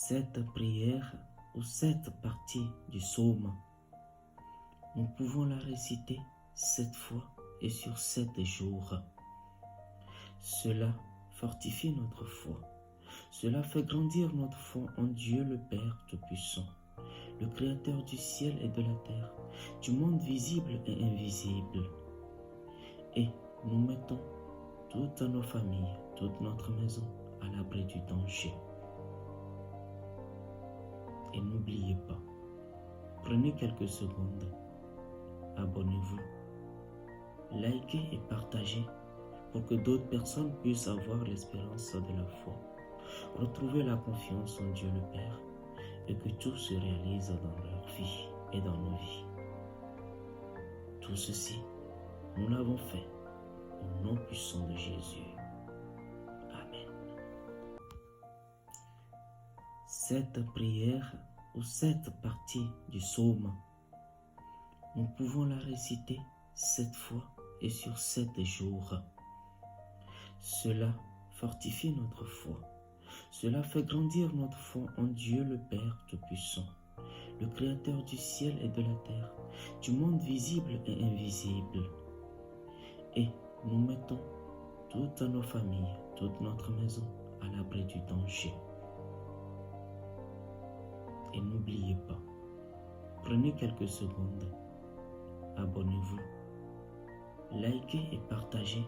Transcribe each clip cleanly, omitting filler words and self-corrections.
Cette prière ou cette partie du psaume, nous pouvons la réciter 7 fois et sur 7 jours. Cela fortifie notre foi. Cela fait grandir notre foi en Dieu le Père Tout-Puissant, le Créateur du ciel et de la terre, du monde visible et invisible. Et nous mettons toutes nos familles, toute notre maison à l'abri du danger. Et n'oubliez pas, prenez quelques secondes, abonnez-vous, likez et partagez pour que d'autres personnes puissent avoir l'espérance de la foi, retrouver la confiance en Dieu le Père et que tout se réalise dans leur vie et dans nos vies. Tout ceci, nous l'avons fait au nom puissant de Jésus. Amen. Cette prière ou cette partie du psaume, nous pouvons la réciter 7 fois et sur 7 jours. Cela fortifie notre foi. Cela fait grandir notre foi en Dieu le Père Tout-Puissant, le Créateur du ciel et de la terre, du monde visible et invisible. Et nous mettons toutes nos familles, toute notre maison à l'abri du danger. Et n'oubliez pas, prenez quelques secondes, abonnez-vous, likez et partagez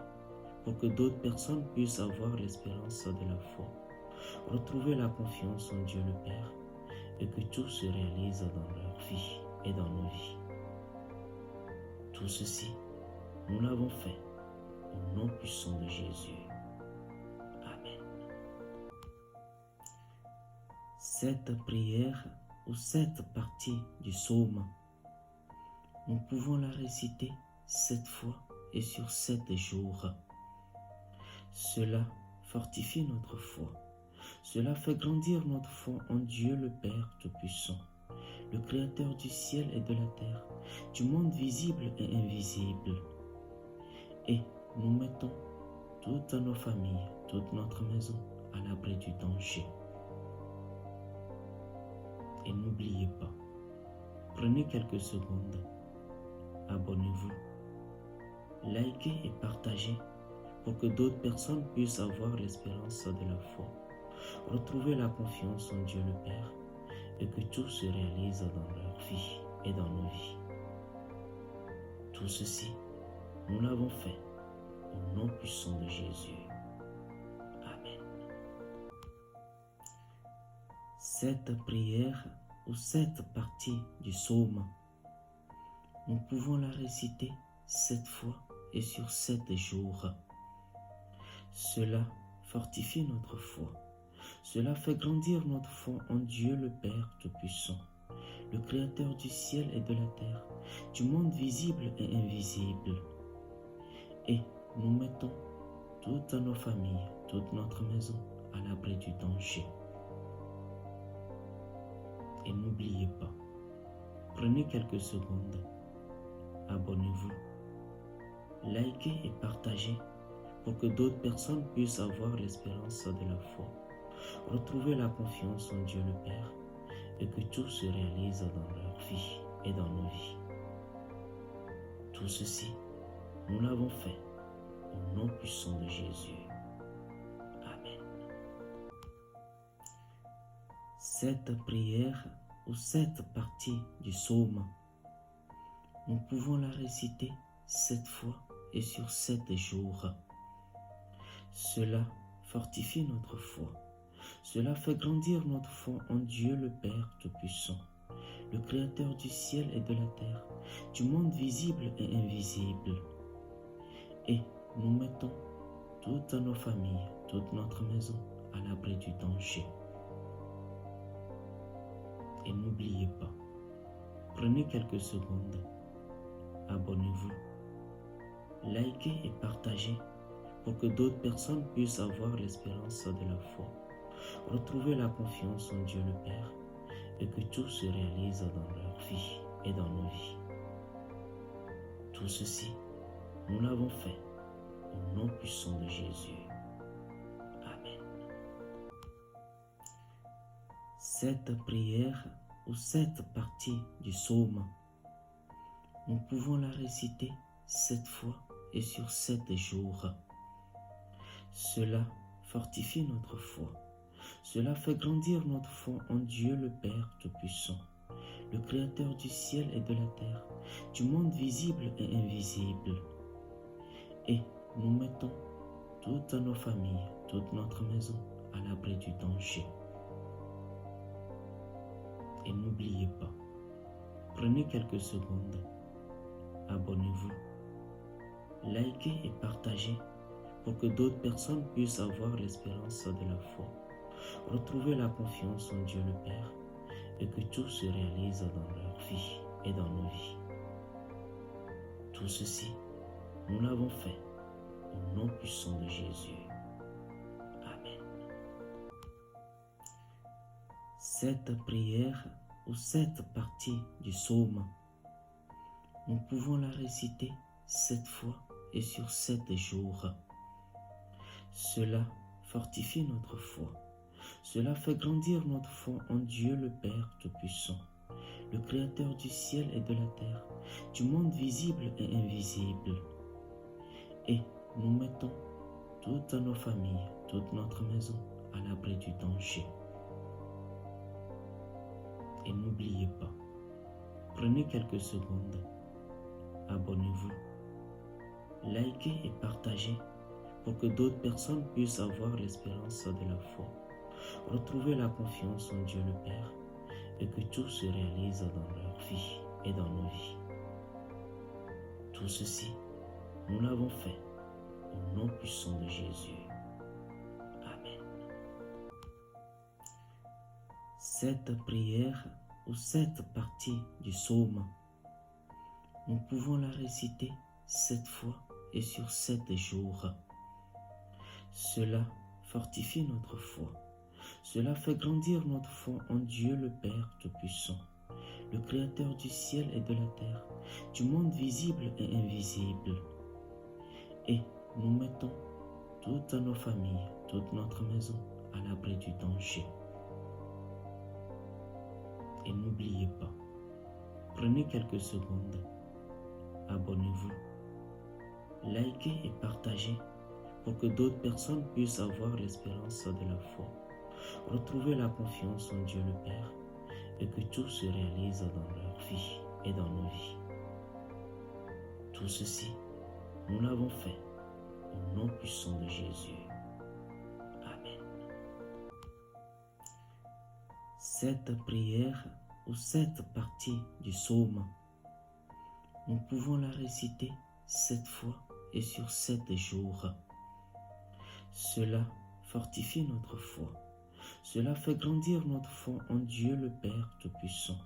pour que d'autres personnes puissent avoir l'espérance de la foi, retrouver la confiance en Dieu le Père et que tout se réalise dans leur vie et dans nos vies. Tout ceci, nous l'avons fait au nom puissant de Jésus. Amen. Cette prière ou cette partie du psaume, nous pouvons la réciter 7 fois et sur 7 jours. Cela fortifie notre foi. Cela fait grandir notre foi en Dieu le Père Tout-Puissant, le Créateur du ciel et de la terre, du monde visible et invisible. Et nous mettons toutes nos familles, toute notre maison à l'abri du danger. Et n'oubliez pas, prenez quelques secondes, abonnez-vous, likez et partagez pour que d'autres personnes puissent avoir l'espérance de la foi, retrouver la confiance en Dieu le Père et que tout se réalise dans leur vie et dans nos vies. Tout ceci, nous l'avons fait au nom puissant de Jésus. Amen. Cette prière ou cette partie du psaume, nous pouvons la réciter 7 fois et sur 7 jours. Cela fortifie notre foi. Cela fait grandir notre foi en Dieu le Père Tout-Puissant, le Créateur du ciel et de la terre, du monde visible et invisible. Et nous mettons toutes nos familles, toute notre maison à l'abri du danger. Et n'oubliez pas, prenez quelques secondes, abonnez-vous, likez et partagez pour que d'autres personnes puissent avoir l'espérance de la foi, retrouver la confiance en Dieu le Père et que tout se réalise dans leur vie et dans nos vies. Tout ceci, nous l'avons fait au nom puissant de Jésus. Amen. Cette prière ou cette partie du psaume, nous pouvons la réciter 7 fois et sur 7 jours. Cela fortifie notre foi. Cela fait grandir notre foi en Dieu le Père Tout-Puissant, le Créateur du ciel et de la terre, du monde visible et invisible. Et nous mettons toutes nos familles, toute notre maison à l'abri du danger. Et n'oubliez pas, prenez quelques secondes, abonnez-vous, likez et partagez pour que d'autres personnes puissent avoir l'espérance de la foi, retrouver la confiance en Dieu le Père et que tout se réalise dans leur vie et dans nos vies. Tout ceci, nous l'avons fait au nom puissant de Jésus. Amen. Cette prière ou cette partie du psaume, nous pouvons la réciter 7 fois et sur 7 jours. Cela fortifie notre foi. Cela fait grandir notre foi en Dieu le Père Tout-Puissant, le Créateur du ciel et de la terre, du monde visible et invisible. Et nous mettons toutes nos familles, toute notre maison à l'abri du danger. Et n'oubliez pas, prenez quelques secondes, abonnez-vous, likez et partagez pour que d'autres personnes puissent avoir l'espérance de la foi, retrouver la confiance en Dieu le Père et que tout se réalise dans leur vie et dans nos vies. Tout ceci, nous l'avons fait au nom puissant de Jésus. Amen. Cette prière ou cette partie du psaume, nous pouvons la réciter 7 fois et sur 7 jours. Cela fortifie notre foi. Cela fait grandir notre foi en Dieu le Père Tout-Puissant, le Créateur du ciel et de la terre, du monde visible et invisible. Et nous mettons toutes nos familles, toute notre maison à l'abri du danger. Et n'oubliez pas, prenez quelques secondes, abonnez-vous, likez et partagez pour que d'autres personnes puissent avoir l'espérance de la foi, retrouver la confiance en Dieu le Père et que tout se réalise dans leur vie et dans nos vies. Tout ceci, nous l'avons fait au nom puissant de Jésus. Amen. Cette prière ou cette partie du psaume, nous pouvons la réciter 7 fois et sur 7 jours. Cela fortifie notre foi. Cela fait grandir notre foi en Dieu le Père Tout-Puissant, le Créateur du ciel et de la terre, du monde visible et invisible. Et nous mettons toutes nos familles, toute notre maison à l'abri du danger. Et n'oubliez pas, prenez quelques secondes, abonnez-vous, likez et partagez pour que d'autres personnes puissent avoir l'espérance de la foi, retrouver la confiance en Dieu le Père et que tout se réalise dans leur vie et dans nos vies. Tout ceci, nous l'avons fait au nom puissant de Jésus. Amen. Cette prière ou cette partie du psaume, nous pouvons la réciter 7 fois et sur 7 jours. Cela fortifie notre foi. Cela fait grandir notre foi en Dieu le Père Tout-Puissant,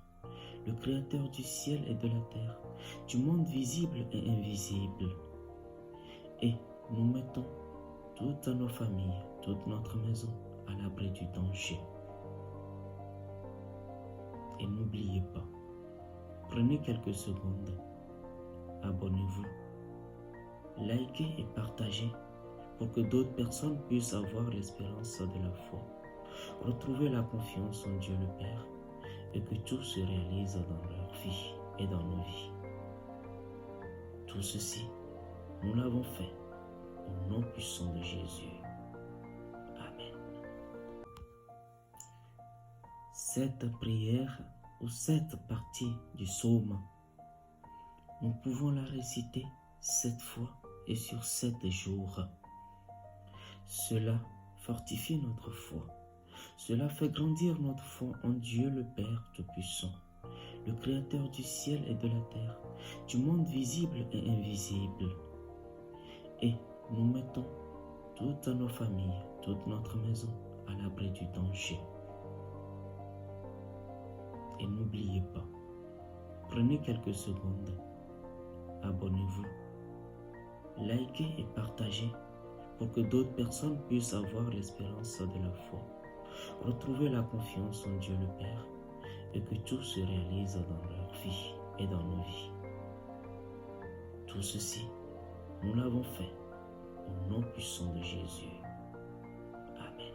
le Créateur du ciel et de la terre, du monde visible et invisible. Et nous mettons toutes nos familles, toute notre maison à l'abri du danger. Et n'oubliez pas, prenez quelques secondes, abonnez-vous, likez et partagez pour que d'autres personnes puissent avoir l'espérance de la foi, retrouver la confiance en Dieu le Père et que tout se réalise dans leur vie et dans nos vies. Tout ceci, nous l'avons fait au nom puissant de Jésus. Amen. Cette prière ou cette partie du psaume, nous pouvons la réciter 7 fois et sur 7 jours. Cela fortifie notre foi. Cela fait grandir notre foi en Dieu le Père Tout-Puissant, le Créateur du ciel et de la terre, du monde visible et invisible. Et nous mettons toutes nos familles, toute notre maison à l'abri du danger. Et n'oubliez pas, prenez quelques secondes, abonnez-vous, likez et partagez pour que d'autres personnes puissent avoir l'espérance de la foi, retrouver la confiance en Dieu le Père et que tout se réalise dans leur vie et dans nos vies. Tout ceci, nous l'avons fait au nom puissant de Jésus. Amen.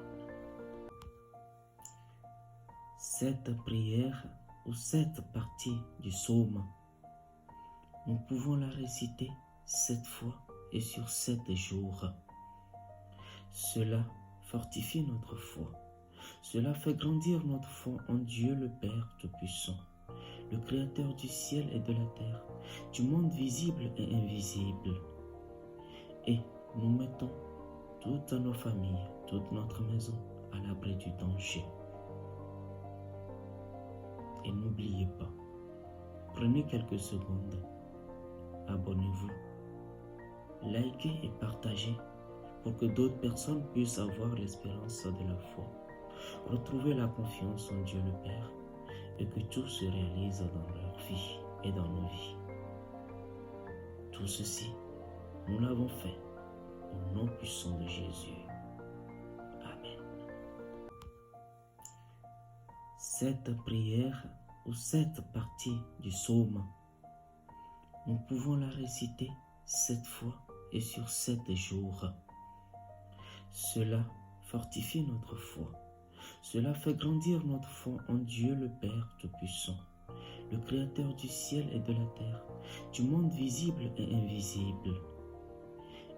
Cette prière ou cette partie du psaume, nous pouvons la réciter 7 fois et sur 7 jours. Cela fortifie notre foi. Cela fait grandir notre foi en Dieu le Père Tout-Puissant, le Créateur du ciel et de la terre, du monde visible et invisible. Et nous mettons toutes nos familles, toute notre maison à l'abri du danger. Et n'oubliez pas, prenez quelques secondes, abonnez-vous, likez et partagez pour que d'autres personnes puissent avoir l'espérance de la foi, retrouver la confiance en Dieu le Père et que tout se réalise dans leur vie et dans nos vies. Tout ceci, nous l'avons fait au nom puissant de Jésus. Amen. Cette prière ou cette partie du psaume, nous pouvons la réciter 7 fois et sur 7 jours. Cela fortifie notre foi. Cela fait grandir notre foi en Dieu le Père Tout-Puissant, le Créateur du ciel et de la terre, du monde visible et invisible.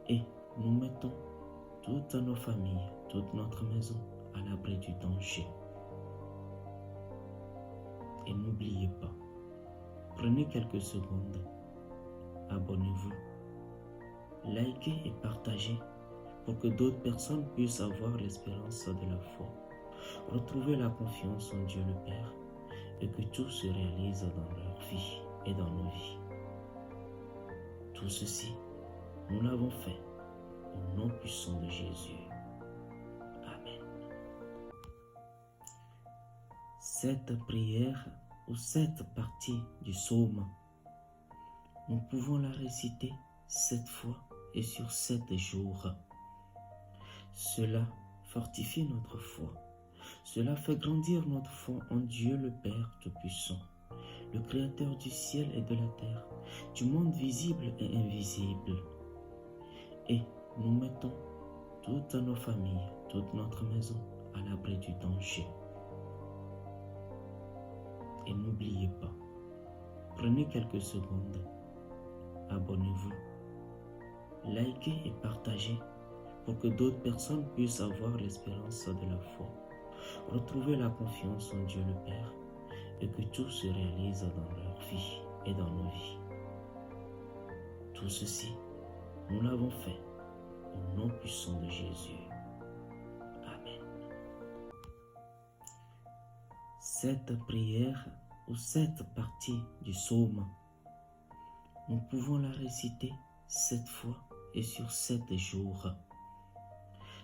Et nous mettons toutes nos familles, toute notre maison à l'abri du danger. Et n'oubliez pas, prenez quelques secondes, abonnez-vous, likez et partagez pour que d'autres personnes puissent avoir l'espérance de la foi, retrouver la confiance en Dieu le Père et que tout se réalise dans leur vie et dans nos vies. Tout ceci, nous l'avons fait au nom puissant de Jésus. Amen. Cette prière ou cette partie du psaume, nous pouvons la réciter 7 fois et sur 7 jours. Cela fortifie notre foi. Cela fait grandir notre foi en Dieu le Père Tout-Puissant, le Créateur du ciel et de la terre, du monde visible et invisible. Et nous mettons toutes nos familles, toute notre maison à l'abri du danger. Et n'oubliez pas, prenez quelques secondes, abonnez-vous, likez et partagez pour que d'autres personnes puissent avoir l'espérance de la foi, retrouver la confiance en Dieu le Père et que tout se réalise dans leur vie et dans nos vies. Tout ceci, nous l'avons fait au nom puissant de Jésus. Amen. Cette prière ou cette partie du psaume, nous pouvons la réciter 7 fois et sur 7 jours.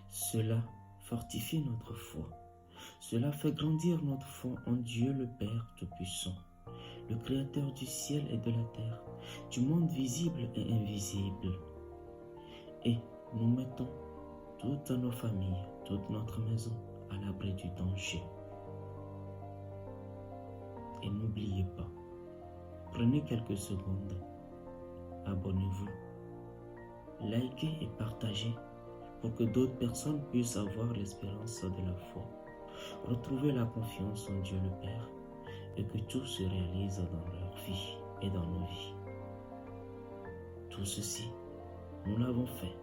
Cela fortifie notre foi. Cela fait grandir notre foi en Dieu le Père Tout-Puissant, le Créateur du ciel et de la terre, du monde visible et invisible. Et nous mettons toutes nos familles, toute notre maison à l'abri du danger. Et n'oubliez pas, prenez quelques secondes, abonnez-vous, likez et partagez pour que d'autres personnes puissent avoir l'espérance de la foi, retrouver la confiance en Dieu le Père et que tout se réalise dans leur vie et dans nos vies. Tout ceci, nous l'avons fait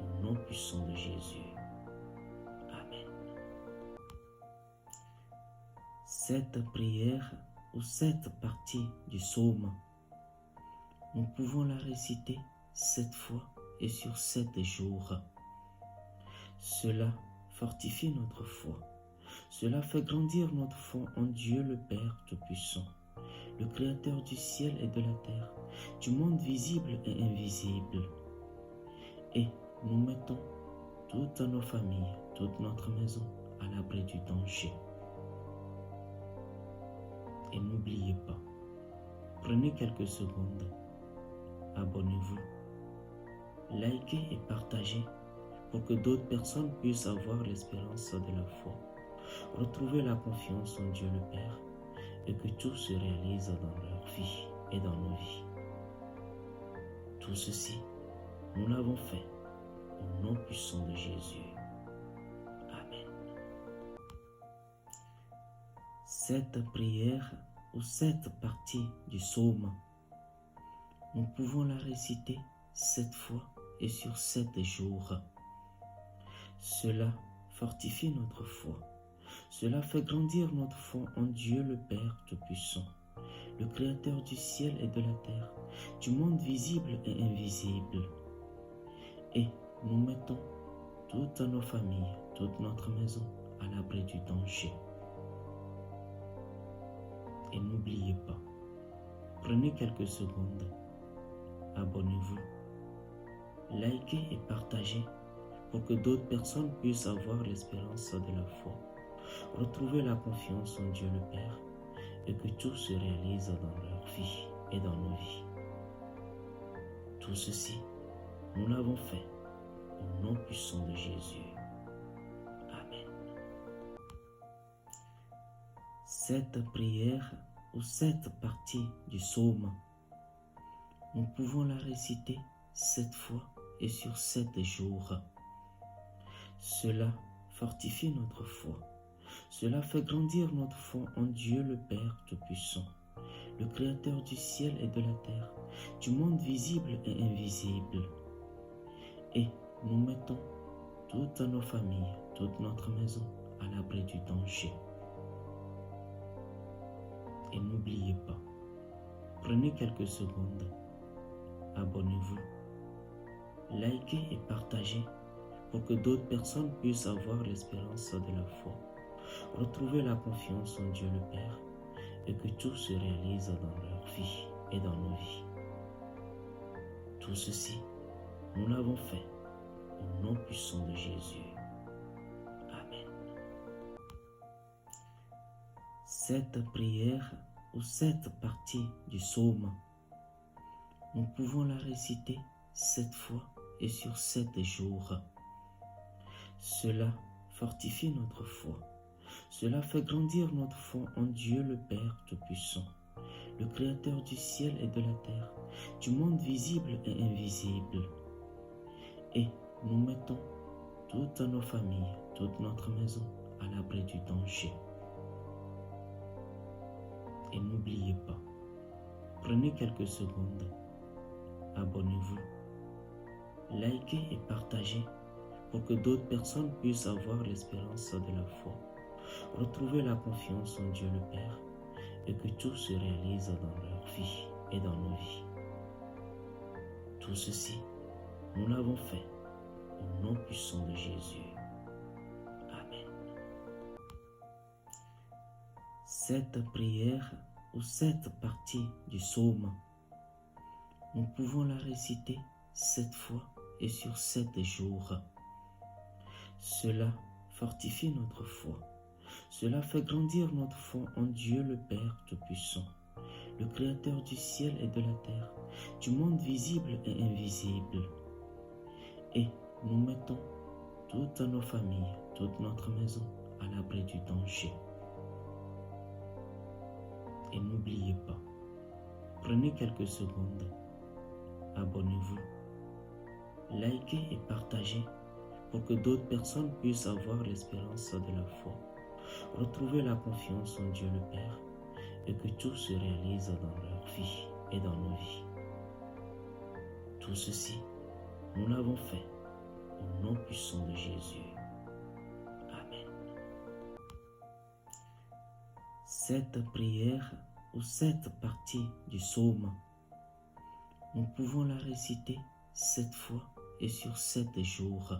au nom puissant de Jésus. Amen. Cette prière ou cette partie du psaume, nous pouvons la réciter 7 fois et sur 7 jours. Cela fortifie notre foi. Cela fait grandir notre foi en Dieu le Père Tout-Puissant, le Créateur du ciel et de la terre, du monde visible et invisible. Et nous mettons toutes nos familles, toute notre maison à l'abri du danger. Et n'oubliez pas, prenez quelques secondes, abonnez-vous, likez et partagez pour que d'autres personnes puissent avoir l'espérance de la foi, retrouver la confiance en Dieu le Père et que tout se réalise dans leur vie et dans nos vies. Tout ceci, nous l'avons fait au nom puissant de Jésus. Amen. Cette prière ou cette partie du psaume, nous pouvons la réciter 7 fois et sur 7 jours. Cela fortifie notre foi. Cela fait grandir notre foi en Dieu le Père Tout-Puissant, le Créateur du ciel et de la terre, du monde visible et invisible. Et nous mettons toutes nos familles, toute notre maison à l'abri du danger. Et n'oubliez pas, prenez quelques secondes, abonnez-vous, likez et partagez pour que d'autres personnes puissent avoir l'espérance de la foi, retrouver la confiance en Dieu le Père et que tout se réalise dans leur vie et dans nos vies. Tout ceci, nous l'avons fait au nom puissant de Jésus. Amen. Cette prière ou cette partie du psaume, nous pouvons la réciter 7 fois et sur 7 jours. Cela fortifie notre foi. Cela fait grandir notre foi en Dieu le Père Tout-Puissant, le Créateur du ciel et de la terre, du monde visible et invisible. Et nous mettons toutes nos familles, toute notre maison à l'abri du danger. Et n'oubliez pas, prenez quelques secondes, abonnez-vous, likez et partagez pour que d'autres personnes puissent avoir l'espérance de la foi, retrouver la confiance en Dieu le Père et que tout se réalise dans leur vie et dans nos vies. Tout ceci, nous l'avons fait au nom puissant de Jésus. Amen. Cette prière ou cette partie du psaume, nous pouvons la réciter 7 fois et sur 7 jours. Cela fortifie notre foi. Cela fait grandir notre foi en Dieu le Père Tout-Puissant, le Créateur du ciel et de la terre, du monde visible et invisible. Et nous mettons toutes nos familles, toute notre maison à l'abri du danger. Et n'oubliez pas, prenez quelques secondes, abonnez-vous, likez et partagez pour que d'autres personnes puissent avoir l'espérance de la foi, retrouver la confiance en Dieu le Père et que tout se réalise dans leur vie et dans nos vies. Tout ceci, nous l'avons fait au nom puissant de Jésus. Amen. Cette prière ou cette partie du psaume, nous pouvons la réciter 7 fois et sur 7 jours. Cela fortifie notre foi. Cela fait grandir notre foi en Dieu le Père Tout-Puissant, le Créateur du ciel et de la terre, du monde visible et invisible. Et nous mettons toutes nos familles, toute notre maison à l'abri du danger. Et n'oubliez pas, prenez quelques secondes, abonnez-vous, likez et partagez pour que d'autres personnes puissent avoir l'espérance de la foi, retrouver la confiance en Dieu le Père et que tout se réalise dans leur vie et dans nos vies. Tout ceci, nous l'avons fait au nom puissant de Jésus. Amen. Cette prière ou cette partie du psaume, nous pouvons la réciter 7 fois et sur 7 jours.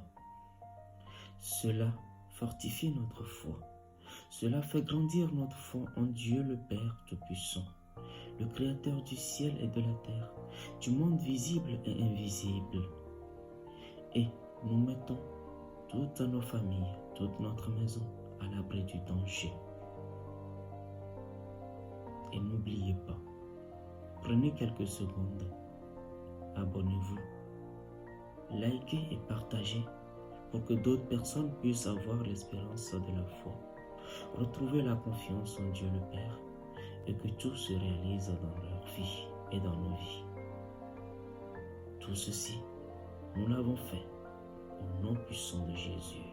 Cela fortifie notre foi. Cela fait grandir notre foi en Dieu le Père Tout-Puissant, le Créateur du ciel et de la terre, du monde visible et invisible. Et nous mettons toutes nos familles, toute notre maison à l'abri du danger. Et n'oubliez pas, prenez quelques secondes, abonnez-vous, likez et partagez pour que d'autres personnes puissent avoir l'espérance de la foi, retrouver la confiance en Dieu le Père et que tout se réalise dans leur vie et dans nos vies. Tout ceci, nous l'avons fait au nom puissant de Jésus.